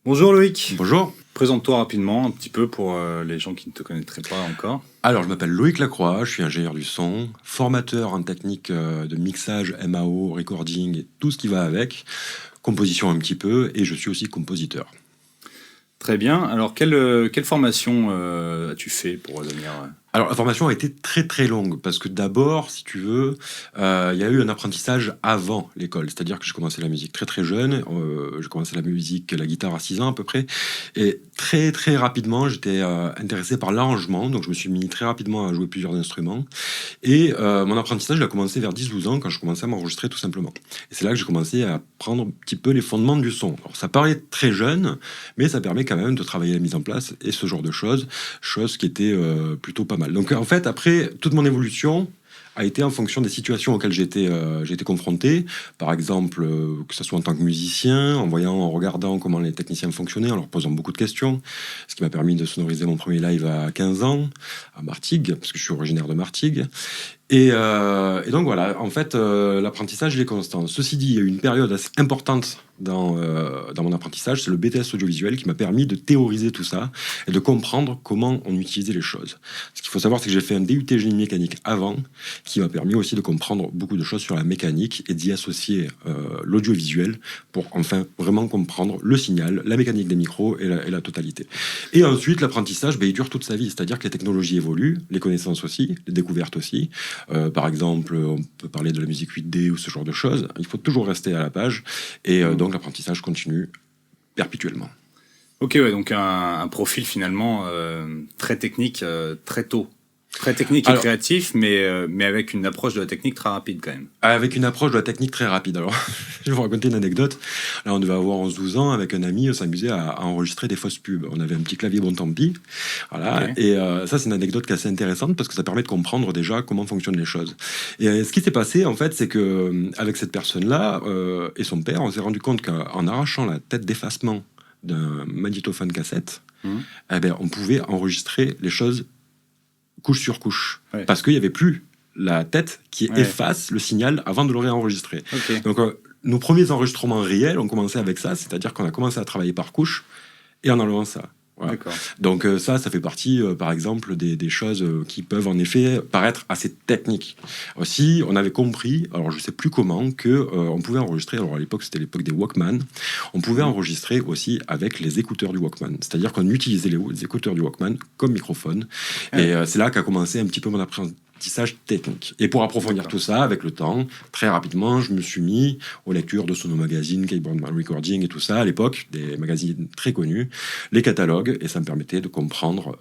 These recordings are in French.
Bonjour Loïc, Bonjour. présente-toi rapidement un petit peu pour les gens qui ne te connaîtraient pas encore. Alors, je m'appelle Loïc Lacroix, je suis ingénieur du son, formateur en technique de mixage, MAO, recording et tout ce qui va avec, composition un petit peu, et je suis aussi compositeur. Très bien, alors quelle formation as-tu fait pour devenir... Alors, la formation a été très très longue, parce que d'abord, si tu veux, il y a eu un apprentissage avant l'école, c'est-à-dire que j'ai commencé la musique très très jeune, j'ai commencé la musique, la guitare à 6 ans à peu près, et très très rapidement, j'étais intéressé par l'arrangement, donc je me suis mis très rapidement à jouer plusieurs instruments, et mon apprentissage il a commencé vers 10-12 ans, quand je commençais à m'enregistrer tout simplement. Et c'est là que j'ai commencé à prendre un petit peu les fondements du son. Alors, ça paraît très jeune, mais ça permet quand même de travailler la mise en place et ce genre de choses qui étaient plutôt pas mal. Donc en fait, après, toute mon évolution a été en fonction des situations auxquelles j'ai été confronté. Par exemple, que ce soit en tant que musicien, en regardant comment les techniciens fonctionnaient, en leur posant beaucoup de questions, ce qui m'a permis de sonoriser mon premier live à 15 ans, à Martigues, parce que je suis originaire de Martigues. Et donc voilà, en fait, l'apprentissage il est constant. Ceci dit, il y a eu une période assez importante dans mon apprentissage, c'est le BTS audiovisuel qui m'a permis de théoriser tout ça et de comprendre comment on utilisait les choses. Ce qu'il faut savoir, c'est que j'ai fait un DUT génie mécanique avant, qui m'a permis aussi de comprendre beaucoup de choses sur la mécanique et d'y associer l'audiovisuel pour enfin vraiment comprendre le signal, la mécanique des micros et la totalité. Et ensuite, l'apprentissage, il dure toute sa vie, c'est-à-dire que les technologies évoluent, les connaissances aussi, les découvertes aussi. Par exemple, on peut parler de la musique 8D ou ce genre de choses. Il faut toujours rester à la page et donc l'apprentissage continue perpétuellement. Ok, ouais, donc un profil finalement très technique, très tôt. Très technique et Alors, créatif, mais avec une approche de la technique très rapide quand même. avec une approche de la technique très rapide. Alors, je vais vous raconter une anecdote. Là, on devait avoir 11-12 ans avec un ami, on s'amusait à enregistrer des fausses pubs. On avait un petit clavier bon tant pis. Voilà. Ok. Et ça, c'est une anecdote qui est assez intéressante parce que ça permet de comprendre déjà comment fonctionnent les choses. Et ce qui s'est passé, en fait, c'est que avec cette personne-là et son père, on s'est rendu compte qu'en arrachant la tête d'effacement d'un magnétophone cassette, eh ben, on pouvait enregistrer les choses couche sur couche. Ouais. Parce qu'il n'y avait plus la tête qui Ouais. efface le signal avant de le réenregistrer. Ok. Donc, nos premiers enregistrements réels ont commencé avec ça, c'est-à-dire qu'on a commencé à travailler par couche et en enlevant ça. Voilà. D'accord. Donc ça fait partie, par exemple, des choses qui peuvent en effet paraître assez techniques. Aussi, on avait compris, alors je sais plus comment, que on pouvait enregistrer, alors à l'époque c'était l'époque des Walkman, on pouvait enregistrer aussi avec les écouteurs du Walkman. C'est-à-dire qu'on utilisait les écouteurs du Walkman comme microphone. Et c'est là qu'a commencé un petit peu mon apprentissage technique. Et pour approfondir tout ça, avec le temps, très rapidement, je me suis mis aux lectures de Sono Magazine, Keyboard Recording et tout ça, à l'époque, des magazines très connus, les catalogues, et ça me permettait de comprendre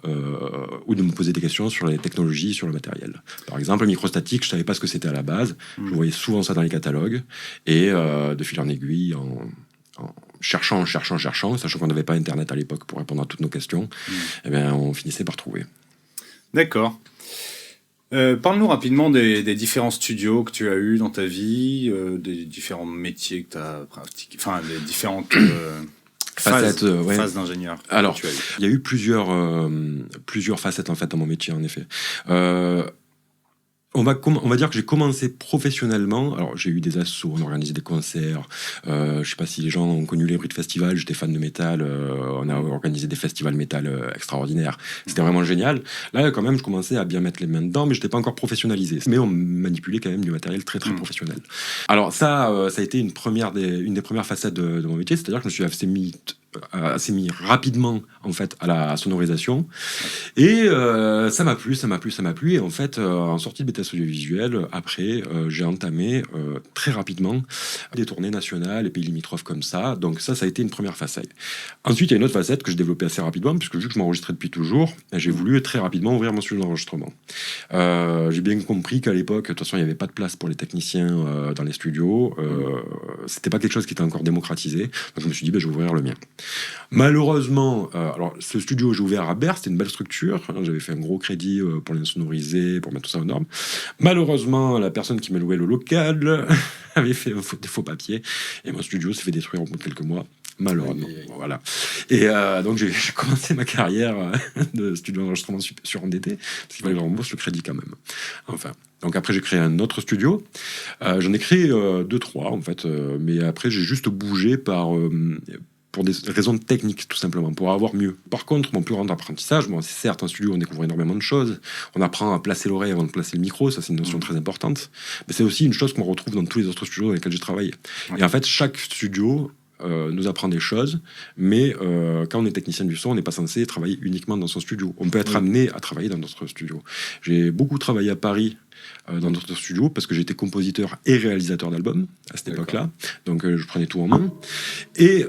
ou de me poser des questions sur les technologies, sur le matériel. Par exemple, le microstatique, je ne savais pas ce que c'était à la base, je voyais souvent ça dans les catalogues, et de fil en aiguille, en cherchant, sachant qu'on n'avait pas Internet à l'époque pour répondre à toutes nos questions, eh bien, on finissait par trouver. D'accord. Parle-nous rapidement des différents studios que tu as eus dans ta vie, des différents métiers que tu as pratiqués, enfin, des différentes Facettes, ouais. phases d'ingénieur. Alors, que tu as eues. il y a eu plusieurs facettes en fait dans mon métier en effet. On va dire que j'ai commencé professionnellement. Alors, j'ai eu des assos, on organisait des concerts. Je sais pas si les gens ont connu les Brit Festival. J'étais fan de métal. On a organisé des festivals métal extraordinaires. C'était vraiment génial. Là, quand même, je commençais à bien mettre les mains dedans, mais je n'étais pas encore professionnalisé. Mais on manipulait quand même du matériel très, très professionnel. Alors, ça a été une des premières facettes de mon métier. C'est-à-dire que je me suis assez mis rapidement en fait à la sonorisation et ça m'a plu et en fait en sortie de BTS audiovisuel après j'ai entamé très rapidement des tournées nationales et pays limitrophes comme ça, donc ça a été une première facette. Ensuite il y a une autre facette que j'ai développée assez rapidement puisque vu que je m'enregistrais depuis toujours, j'ai voulu très rapidement ouvrir mon studio d'enregistrement. J'ai bien compris qu'à l'époque de toute façon il n'y avait pas de place pour les techniciens dans les studios, c'était pas quelque chose qui était encore démocratisé, donc je me suis dit je vais ouvrir le mien. Malheureusement, alors ce studio j'ai ouvert à Berre, c'était une belle structure, j'avais fait un gros crédit pour l'insonoriser, pour mettre tout ça aux normes. Malheureusement, la personne qui m'a loué le local avait fait des faux papiers et mon studio s'est fait détruire au bout de quelques mois. Malheureusement, voilà. Et donc j'ai commencé ma carrière de studio d'enregistrement surendetté parce qu'il fallait que je rembourse le crédit quand même. Enfin. Donc après j'ai créé un autre studio. J'en ai créé 2-3 en fait, mais après j'ai juste bougé par pour des raisons techniques, tout simplement, pour avoir mieux. Par contre, mon plus grand apprentissage, bon, c'est certes en studio, on découvre énormément de choses, on apprend à placer l'oreille avant de placer le micro, ça c'est une notion très importante, mais c'est aussi une chose qu'on retrouve dans tous les autres studios dans lesquels j'ai travaillé. Et en fait, chaque studio nous apprend des choses, mais quand on est technicien du son, on n'est pas censé travailler uniquement dans son studio. On peut être amené à travailler dans d'autres studios. J'ai beaucoup travaillé à Paris, dans d'autres studios, parce que j'étais compositeur et réalisateur d'albums à cette époque-là, donc je prenais tout en main. Et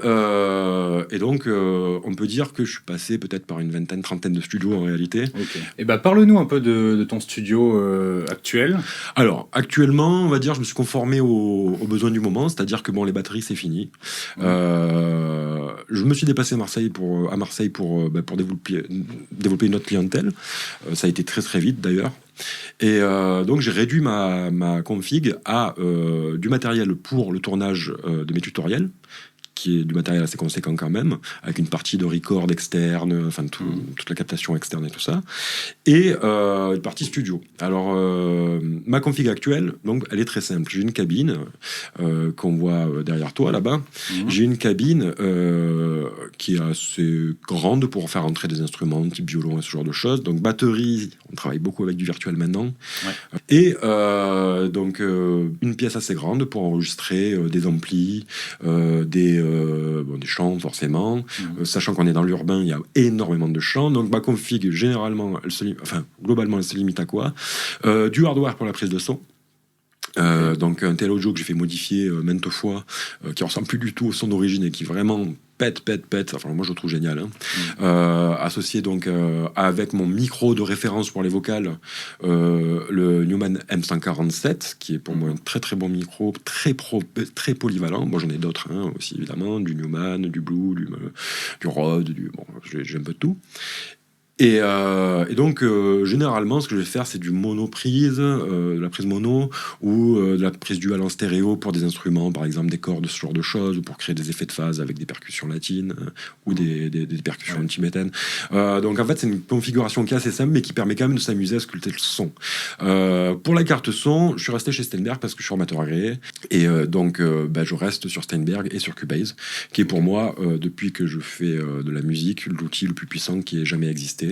donc, on peut dire que je suis passé peut-être par une vingtaine, trentaine de studios en réalité. Okay. Et parle-nous un peu de ton studio actuel. Alors, actuellement, on va dire, je me suis conformé aux besoins du moment, c'est-à-dire que bon, les batteries, c'est fini. Je me suis déplacé à Marseille pour développer une autre clientèle. Ça a été très très vite d'ailleurs. Et donc j'ai réduit ma config à du matériel pour le tournage de mes tutoriels, qui est du matériel assez conséquent quand même, avec une partie de record externe, enfin toute la captation externe et tout ça, et une partie studio. Alors, ma config actuelle, donc, elle est très simple. J'ai une cabine qu'on voit derrière toi, là-bas. J'ai une cabine qui est assez grande pour faire entrer des instruments, type violon et ce genre de choses. Donc, batterie, on travaille beaucoup avec du virtuel maintenant. Ouais. Et donc, une pièce assez grande pour enregistrer des amplis, des chants forcément, sachant qu'on est dans l'urbain, il y a énormément de chants, donc ma config généralement, globalement elle se limite à quoi, du hardware pour la prise de son, donc un tel audio que j'ai fait modifier maintes fois, qui ressemble plus du tout au son d'origine et qui vraiment pète, enfin moi je le trouve génial, associé donc avec mon micro de référence pour les vocales, le Neumann M147, qui est pour moi un très très bon micro, très polyvalent. Moi j'en ai d'autres aussi évidemment, du Neumann, du Blue, du Rode, j'ai un peu de tout. Et donc, généralement, ce que je vais faire, c'est du monoprise, de la prise mono, ou de la prise dual en stéréo pour des instruments, par exemple des cordes, ce genre de choses, ou pour créer des effets de phase avec des percussions latines, ou des percussions tibétaines. Donc, en fait, c'est une configuration qui est assez simple, mais qui permet quand même de s'amuser à sculpter le son. Pour la carte son, je suis resté chez Steinberg parce que je suis formateur agréé, et donc, je reste sur Steinberg et sur Cubase, qui est pour moi, depuis que je fais de la musique, l'outil le plus puissant qui ait jamais existé.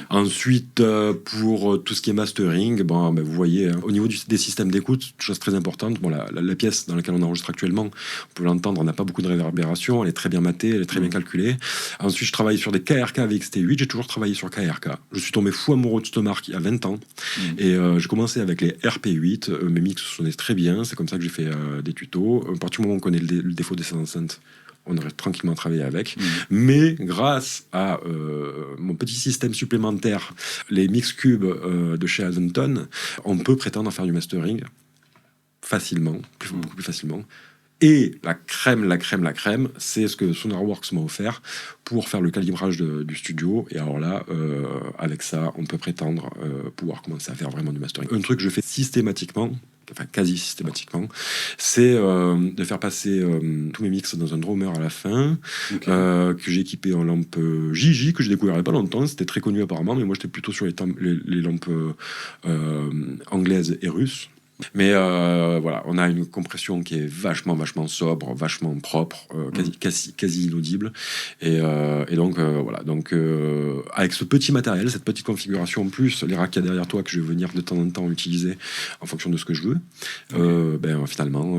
Ensuite, pour tout ce qui est mastering, vous voyez, au niveau des systèmes d'écoute, chose très importante, la pièce dans laquelle on enregistre actuellement, on peut l'entendre, on n'a pas beaucoup de réverbération, elle est très bien matée, elle est très bien calculée. Ensuite, je travaille sur des KRK VXT8, j'ai toujours travaillé sur KRK. Je suis tombé fou amoureux de cette marque il y a 20 ans, et j'ai commencé avec les RP8, mes mix sonnaient très bien, c'est comme ça que j'ai fait des tutos. À partir du moment où on connaît le défaut des enceintes, on aurait tranquillement travaillé avec. Mais grâce à mon petit système supplémentaire, les Mixcube de chez Azenton, on peut prétendre à faire du mastering facilement, beaucoup plus facilement. Et la crème, c'est ce que Sonarworks m'a offert pour faire le calibrage du studio. Et alors là, avec ça, on peut prétendre pouvoir commencer à faire vraiment du mastering. Un truc que je fais systématiquement, enfin quasi systématiquement, c'est de faire passer tous mes mix dans un drummer à la fin, que j'ai équipé en lampe JJ, que j'ai découvert il n'y a pas longtemps. C'était très connu apparemment, mais moi j'étais plutôt sur les lampes anglaises et russes. Mais voilà, on a une compression qui est vachement sobre, vachement propre, quasi inaudible. Et donc, voilà. Donc, avec ce petit matériel, cette petite configuration, plus les racks qu'il y a derrière toi que je vais venir de temps en temps utiliser en fonction de ce que je veux, finalement,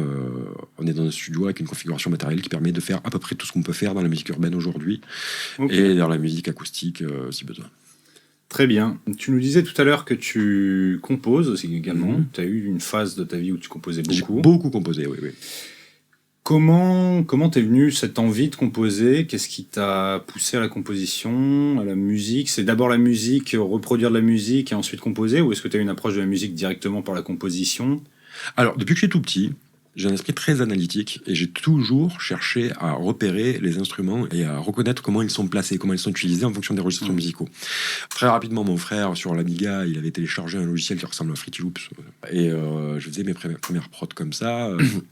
on est dans un studio avec une configuration matérielle qui permet de faire à peu près tout ce qu'on peut faire dans la musique urbaine aujourd'hui et dans la musique acoustique si besoin. Très bien. Tu nous disais tout à l'heure que tu composes aussi également. Tu as eu une phase de ta vie où tu composais beaucoup. J'ai beaucoup composé, oui. Comment t'es venue cette envie de composer ? Qu'est-ce qui t'a poussé à la composition, à la musique ? C'est d'abord la musique, reproduire de la musique et ensuite composer ? Ou est-ce que tu as une approche de la musique directement par la composition ? Alors, depuis que je suis tout petit, j'ai un esprit très analytique et j'ai toujours cherché à repérer les instruments et à reconnaître comment ils sont placés, comment ils sont utilisés en fonction des registres musicaux. Très rapidement, mon frère, sur l'Amiga, il avait téléchargé un logiciel qui ressemble à Fruity Loops et je faisais mes premières prods comme ça.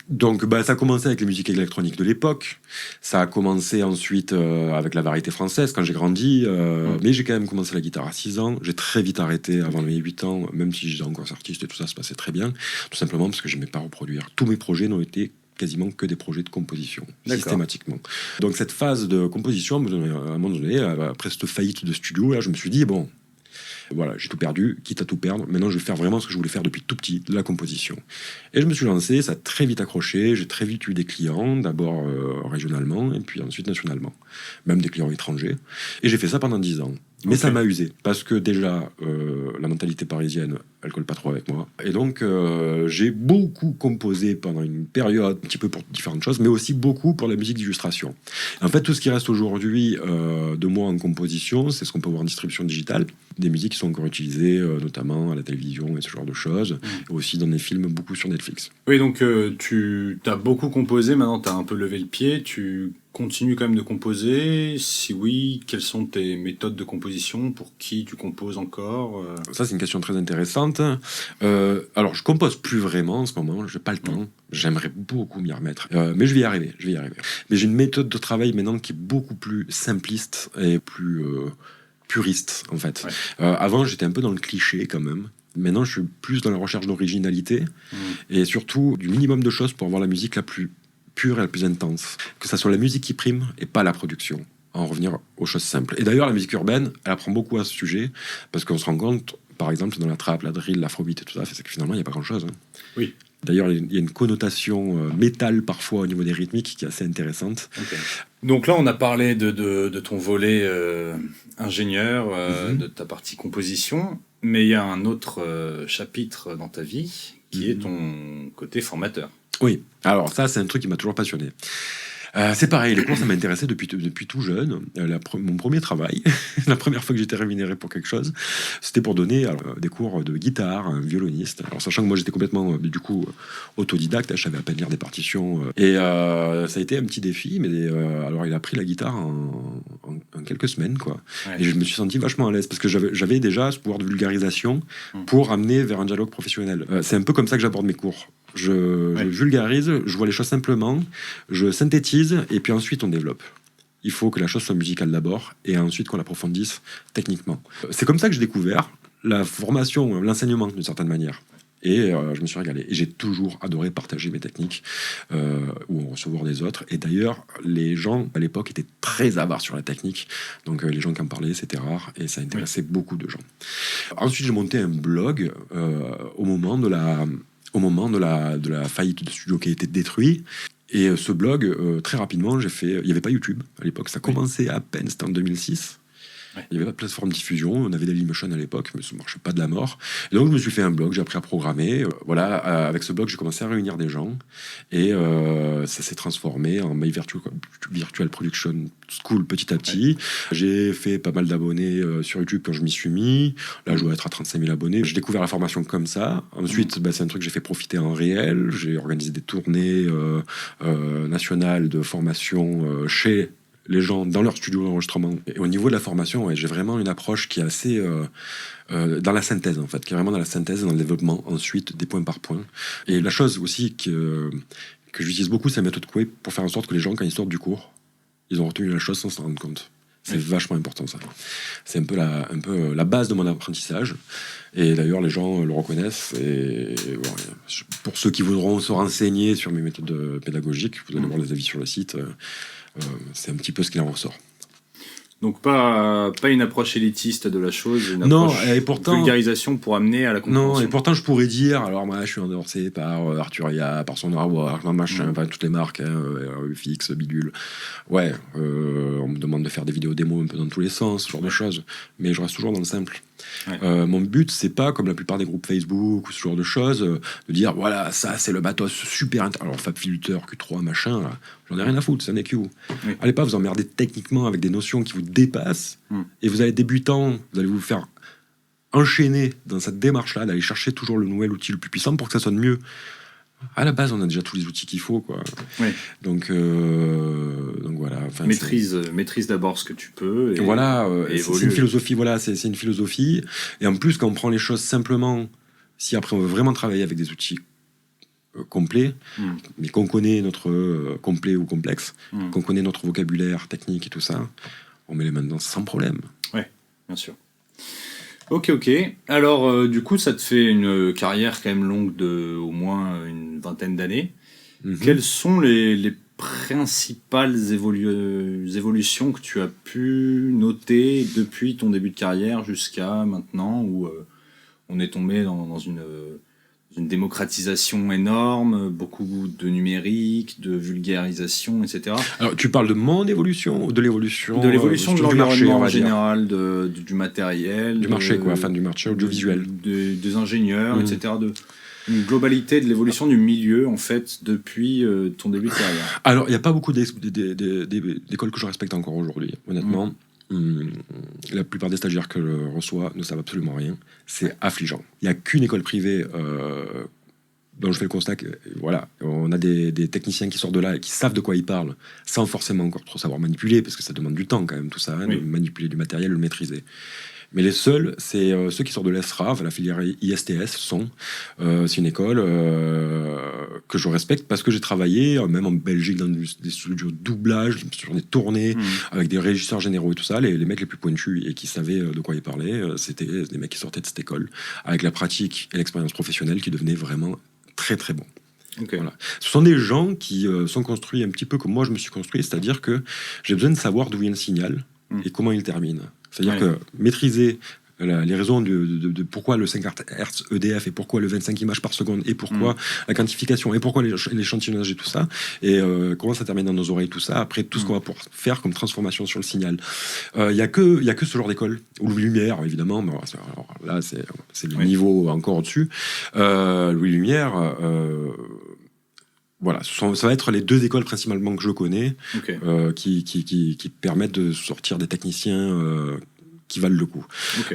Donc, ça a commencé avec les musiques électroniques de l'époque. Ça a commencé ensuite avec la variété française quand j'ai grandi. Mais j'ai quand même commencé la guitare à 6 ans. J'ai très vite arrêté avant mes 8 ans, même si j'étais encore artiste et tout ça se passait très bien. Tout simplement parce que je n'aimais pas reproduire. Tous mes projets n'ont été quasiment que des projets de composition, D'accord. systématiquement. Donc cette phase de composition, à un moment donné, après cette faillite de studio, là, je me suis dit, bon, voilà, j'ai tout perdu, quitte à tout perdre. Maintenant, je vais faire vraiment ce que je voulais faire depuis tout petit, de la composition. Et je me suis lancé, ça a très vite accroché. J'ai très vite eu des clients, d'abord régionalement, et puis ensuite nationalement. Même des clients étrangers. Et j'ai fait ça pendant 10 ans. Mais ça m'a usé, parce que déjà, la mentalité parisienne, elle colle pas trop avec moi. Et donc, j'ai beaucoup composé pendant une période, un petit peu pour différentes choses, mais aussi beaucoup pour la musique d'illustration. En fait, tout ce qui reste aujourd'hui de moi en composition, c'est ce qu'on peut voir en distribution digitale. Des musiques qui sont encore utilisées, notamment à la télévision et ce genre de choses, et aussi dans des films, beaucoup sur Netflix. Oui, donc tu as beaucoup composé, maintenant tu as un peu levé le pied, tu continues quand même de composer? Si oui, quelles sont tes méthodes de composition? Pour qui tu composes encore? Ça, c'est une question très intéressante. Alors, je compose plus vraiment en ce moment, j'ai pas le temps. J'aimerais beaucoup m'y remettre. Mais je vais y arriver. Mais j'ai une méthode de travail maintenant qui est beaucoup plus simpliste et plus puriste, en fait. Ouais. Avant, j'étais un peu dans le cliché quand même. Maintenant, je suis plus dans la recherche d'originalité et surtout du minimum de choses pour avoir la musique la plus pure et la plus intense. Que ça soit la musique qui prime et pas la production. En revenir aux choses simples. Et d'ailleurs, la musique urbaine, elle apprend beaucoup à ce sujet parce qu'on se rend compte, par exemple, dans la trap, la drill, l'afrobeat et tout ça, c'est que finalement, il n'y a pas grand-chose. Hein. Oui. D'ailleurs, il y a une connotation métal parfois au niveau des rythmiques qui est assez intéressante. Okay. Donc là, on a parlé de ton volet ingénieur, de ta partie composition, mais il y a un autre chapitre dans ta vie qui est ton côté formateur. Oui, alors ça, c'est un truc qui m'a toujours passionné. C'est pareil, les cours, ça m'intéressait depuis tout jeune. Mon premier travail, la première fois que j'étais rémunéré pour quelque chose, c'était pour donner des cours de guitare à un violoniste. Alors, sachant que moi, j'étais complètement, du coup, autodidacte, je savais à peine lire des partitions. Et ça a été un petit défi, mais alors il a pris la guitare en quelques semaines, quoi. Ouais. Et je me suis senti vachement à l'aise, parce que j'avais déjà ce pouvoir de vulgarisation pour amener vers un dialogue professionnel. C'est un peu comme ça que j'aborde mes cours. Je vulgarise, je vois les choses simplement, je synthétise, et puis ensuite on développe. Il faut que la chose soit musicale d'abord, et ensuite qu'on l'approfondisse techniquement. C'est comme ça que j'ai découvert la formation, l'enseignement d'une certaine manière. Et je me suis régalé. Et j'ai toujours adoré partager mes techniques ou en recevoir des autres. Et d'ailleurs, les gens, à l'époque, étaient très avares sur la technique. Donc les gens qui en parlaient, c'était rare. Et ça intéressait beaucoup de gens. Ensuite, j'ai monté un blog au moment de la faillite de studio qui a été détruit. Et ce blog, très rapidement, il n'y avait pas YouTube à l'époque, ça commençait à peine, c'était en 2006. Ouais. Il n'y avait pas de plateforme de diffusion, on avait Dailymotion à l'époque, mais ça ne marchait pas de la mort. Et donc je me suis fait un blog, j'ai appris à programmer. Avec ce blog, j'ai commencé à réunir des gens. Et ça s'est transformé en My Virtual Production School petit à petit. Ouais. J'ai fait pas mal d'abonnés sur YouTube quand je m'y suis mis. Là, je dois être à 35 000 abonnés. J'ai découvert la formation comme ça. Ensuite, c'est un truc que j'ai fait profiter en réel. J'ai organisé des tournées nationales de formation chez les gens dans leur studio d'enregistrement. Et au niveau de la formation, j'ai vraiment une approche qui est assez dans la synthèse, en fait, qui est vraiment dans la synthèse et dans le développement, ensuite, des points par point. Et la chose aussi que j'utilise beaucoup, c'est la méthode Coué pour faire en sorte que les gens, quand ils sortent du cours, ils ont retenu la chose sans s'en rendre compte. C'est vachement important, ça. C'est un peu la base de mon apprentissage. Et d'ailleurs, les gens le reconnaissent. Et bon, pour ceux qui voudront se renseigner sur mes méthodes pédagogiques, vous allez voir les avis sur le site. C'est un petit peu ce qu'il en ressort. Donc pas une approche élitiste de la chose, une approche vulgarisation pour amener à la compréhension. Non, et pourtant je pourrais dire, alors moi je suis endorsé par Arturia, par son Artwork, machin, enfin toutes les marques, UFX, Bidule. Ouais, on me demande de faire des vidéos démos un peu dans tous les sens, ce genre de choses, mais je reste toujours dans le simple. Ouais. Mon but, c'est pas comme la plupart des groupes Facebook ou ce genre de choses, de dire voilà, ça c'est le matos super alors FabFilter, Q3, machin, là, j'en ai rien à foutre, c'est un EQ. Oui. Allez pas vous emmerder techniquement avec des notions qui vous dépassent, et vous allez débutant, vous allez vous faire enchaîner dans cette démarche-là, d'aller chercher toujours le nouvel outil le plus puissant pour que ça sonne mieux. À la base, on a déjà tous les outils qu'il faut, quoi. Oui. Donc voilà. Enfin, maîtrise d'abord ce que tu peux. Et voilà, c'est une philosophie. Voilà, c'est une philosophie. Et en plus, quand on prend les choses simplement, si après on veut vraiment travailler avec des outils complets, mais qu'on connaît notre complet ou complexe, qu'on connaît notre vocabulaire technique et tout ça, on met les mains dedans sans problème. Oui, bien sûr. Ok. Alors, du coup, ça te fait une carrière quand même longue de au moins une vingtaine d'années. Quelles sont les principales évolutions que tu as pu noter depuis ton début de carrière jusqu'à maintenant, où on est tombé dans une démocratisation énorme, beaucoup de numérique, de vulgarisation, etc. Alors, tu parles de mon évolution ou de l'évolution De l'évolution de du marché, l'environnement on en va dire. général, du matériel. Du marché, quoi, enfin du marché audiovisuel. Des ingénieurs, etc. Une globalité de l'évolution du milieu, en fait, depuis ton début de carrière. Alors, il n'y a pas beaucoup d'écoles que je respecte encore aujourd'hui, honnêtement. La plupart des stagiaires que je reçois ne savent absolument rien. C'est affligeant. Il n'y a qu'une école privée dont je fais le constat que, voilà, on a des techniciens qui sortent de là et qui savent de quoi ils parlent, sans forcément encore trop savoir manipuler, parce que ça demande du temps quand même, tout ça, de manipuler du matériel, le maîtriser. Mais les seuls, c'est ceux qui sortent de l'ESRAV, la filière ISTS, c'est une école que je respecte parce que j'ai travaillé, même en Belgique, dans des studios de doublage, sur des tournées, avec des régisseurs généraux et tout ça. Les mecs les plus pointus et qui savaient de quoi ils parlaient, c'était des mecs qui sortaient de cette école, avec la pratique et l'expérience professionnelle qui devenaient vraiment très très bons. Voilà. Ce sont des gens qui sont construits un petit peu comme moi je me suis construit, c'est-à-dire que j'ai besoin de savoir d'où vient le signal et comment il termine. C'est-à-dire que maîtriser les raisons de pourquoi le 5 Hz EDF et pourquoi le 25 images par seconde et pourquoi la quantification et pourquoi l'échantillonnage et tout ça et comment ça termine dans nos oreilles, tout ça, après tout ce qu'on va pouvoir faire comme transformation sur le signal. Il y a que ce genre d'école, ou Louis Lumière évidemment, mais alors là c'est le niveau encore au-dessus. Louis Lumière... Voilà, ça va être les deux écoles principalement que je connais qui permettent de sortir des techniciens qui valent le coup.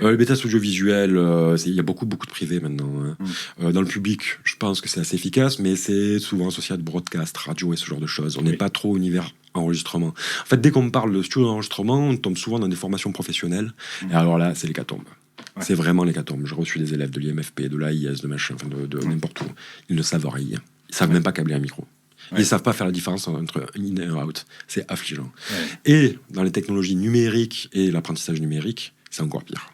Le BTS audiovisuel, il y a beaucoup de privés maintenant. Dans le public, je pense que c'est assez efficace, mais c'est souvent associé à de broadcast, radio et ce genre de choses. On n'est pas trop univers enregistrement. En fait, dès qu'on parle de studio d'enregistrement, on tombe souvent dans des formations professionnelles. Et alors là, c'est l'hécatombe. C'est vraiment l'hécatombe. J'ai reçu des élèves de l'IMFP, de l'AIS, de machin, de n'importe où. Ils ne savent rien. Ils savent même pas câbler un micro. Ils savent pas faire la différence entre in et out. C'est affligeant. Et dans les technologies numériques et l'apprentissage numérique, c'est encore pire.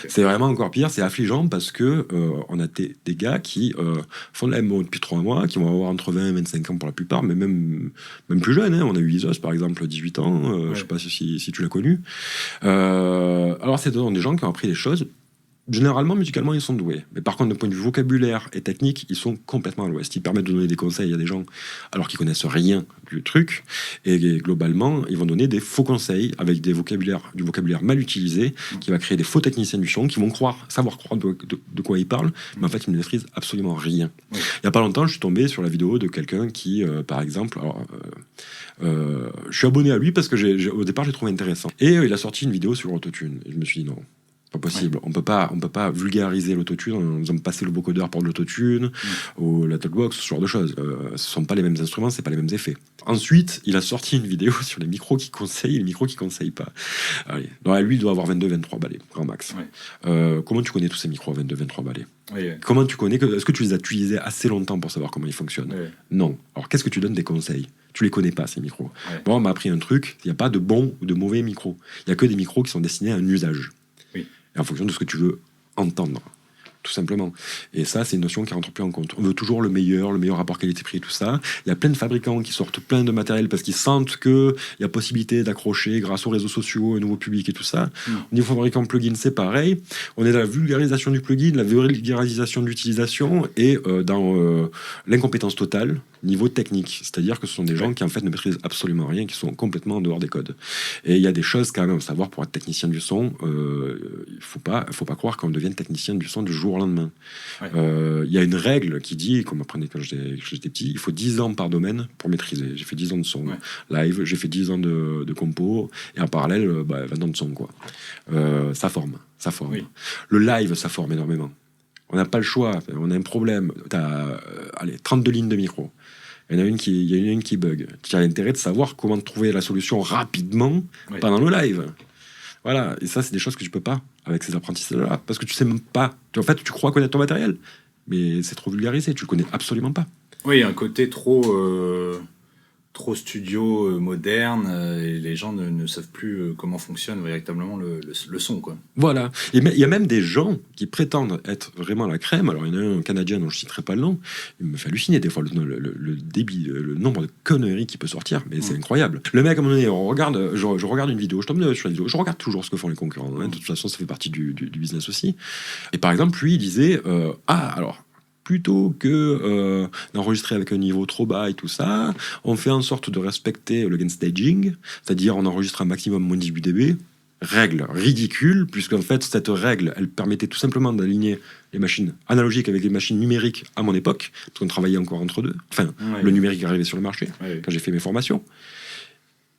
C'est vraiment encore pire, c'est affligeant parce que on a des gars qui font de la MO depuis 3 mois, qui vont avoir entre 20 et 25 ans pour la plupart, mais même plus jeunes. On a eu Isos par exemple, 18 ans, je sais pas si tu l'as connu. Alors c'est des gens qui ont appris des choses. Généralement, musicalement, ils sont doués. Mais par contre, d'un point de vue vocabulaire et technique, ils sont complètement à l'ouest. Ils permettent de donner des conseils à des gens alors qu'ils connaissent rien du truc. Et globalement, ils vont donner des faux conseils avec du vocabulaire mal utilisé, qui va créer des faux techniciens du son, qui vont savoir croire de quoi ils parlent, mais en fait, ils ne maîtrisent absolument rien. Il n'y a pas longtemps, je suis tombé sur la vidéo de quelqu'un qui, par exemple... je suis abonné à lui parce que au départ, j'ai trouvé intéressant. Et il a sorti une vidéo sur l'autotune. Et je me suis dit non. Pas possible. On peut pas vulgariser l'autotune en faisant passer le vocodeur pour de l'autotune ou la talkbox, ce genre de choses. Ce sont pas les mêmes instruments, c'est pas les mêmes effets. Ensuite, il a sorti une vidéo sur les micros qui conseillent et les micros qui conseillent pas. Allez. Donc, lui, il doit avoir 22-23 balais, grand max. Comment tu connais tous ces micros à 22-23 balais? Comment tu connais est-ce que tu les as utilisés assez longtemps pour savoir comment ils fonctionnent? Non. Alors, qu'est-ce que tu donnes des conseils? Tu les connais pas, ces micros. Bon, on m'a appris un truc, il n'y a pas de bons ou de mauvais micros. Il y a que des micros qui sont destinés à un usage. En fonction de ce que tu veux entendre, tout simplement. Et ça, c'est une notion qui rentre plus en compte. On veut toujours le meilleur rapport qualité-prix, tout ça. Il y a plein de fabricants qui sortent plein de matériel parce qu'ils sentent qu'il y a possibilité d'accrocher, grâce aux réseaux sociaux, un nouveau public et tout ça. Au niveau fabricant de plugins, c'est pareil. On est dans la vulgarisation du plugin, la vulgarisation de l'utilisation et dans l'incompétence totale niveau technique. C'est-à-dire que ce sont des gens qui, en fait, ne maîtrisent absolument rien, qui sont complètement en dehors des codes. Et il y a des choses, quand même, à savoir, pour être technicien du son, il faut pas croire qu'on devienne technicien du son du jour au lendemain. Il y a une règle qui dit, qu'on m'apprenait quand j'étais petit, il faut 10 ans par domaine pour maîtriser. J'ai fait 10 ans de son live, j'ai fait 10 ans de compo, et en parallèle, 20 ans de son, quoi. Ça forme. Le live, ça forme énormément. On n'a pas le choix, on a un problème. T'as 32 lignes de micro. Il y en a une qui bug. Tu as l'intérêt de savoir comment trouver la solution rapidement pendant le live. Voilà, et ça, c'est des choses que tu peux pas avec ces apprentissages-là, parce que tu sais même pas. En fait, tu crois connaître ton matériel, mais c'est trop vulgarisé, tu le connais absolument pas. Oui, il y a un côté trop trop studio moderne et les gens ne savent plus comment fonctionne véritablement le son, quoi. Voilà. Et il y a même des gens qui prétendent être vraiment la crème. Alors, il y en a un Canadien dont je ne citerai pas le nom. Il me fait halluciner des fois le débit, le nombre de conneries qui peut sortir. Mais c'est incroyable. Le mec, à un moment donné, je regarde une vidéo, je tombe sur une vidéo, je regarde toujours ce que font les concurrents. Hein. De toute façon, ça fait partie du business aussi. Et par exemple, lui, il disait alors, plutôt que d'enregistrer avec un niveau trop bas et tout ça, on fait en sorte de respecter le gain staging, c'est-à-dire on enregistre un maximum moins 18 dB. Règle ridicule, puisqu'en fait, cette règle, elle permettait tout simplement d'aligner les machines analogiques avec les machines numériques à mon époque, parce qu'on travaillait encore entre deux. Enfin, le numérique arrivait sur le marché quand j'ai fait mes formations.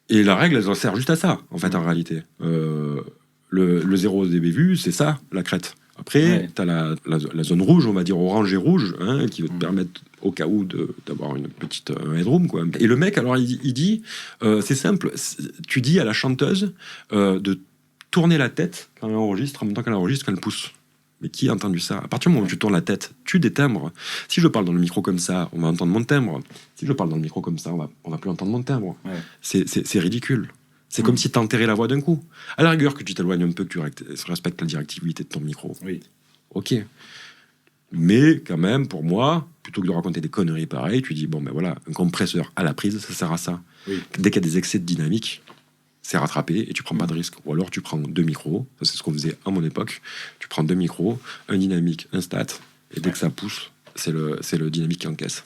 Et la règle, elle sert juste à ça, en fait, en réalité. Le 0 dB vu, c'est ça, la crête. Après, tu as la zone rouge, on va dire orange et rouge, hein, qui va te permettre, au cas où, d'avoir une petite headroom, quoi. Et le mec, alors, il dit, c'est simple, tu dis à la chanteuse de tourner la tête quand elle enregistre, en même temps qu'elle enregistre, quand elle pousse. Mais qui a entendu ça? À partir du moment où tu tournes la tête, tu des timbres. Si je parle dans le micro comme ça, on va entendre mon timbre. Si je parle dans le micro comme ça, on va plus entendre mon timbre. C'est ridicule. C'est comme si tu enterrais la voix d'un coup. À la rigueur que tu t'éloignes un peu, que tu respectes la directivité de ton micro. Oui. Ok. Mais quand même, pour moi, plutôt que de raconter des conneries pareilles, tu dis, bon ben voilà, un compresseur à la prise, ça sert à ça. Oui. Dès qu'il y a des excès de dynamique, c'est rattrapé et tu prends pas de risque. Ou alors tu prends 2 micros, ça c'est ce qu'on faisait à mon époque, tu prends 2 micros, un dynamique, un stat, et dès que ça pousse, c'est le dynamique qui encaisse.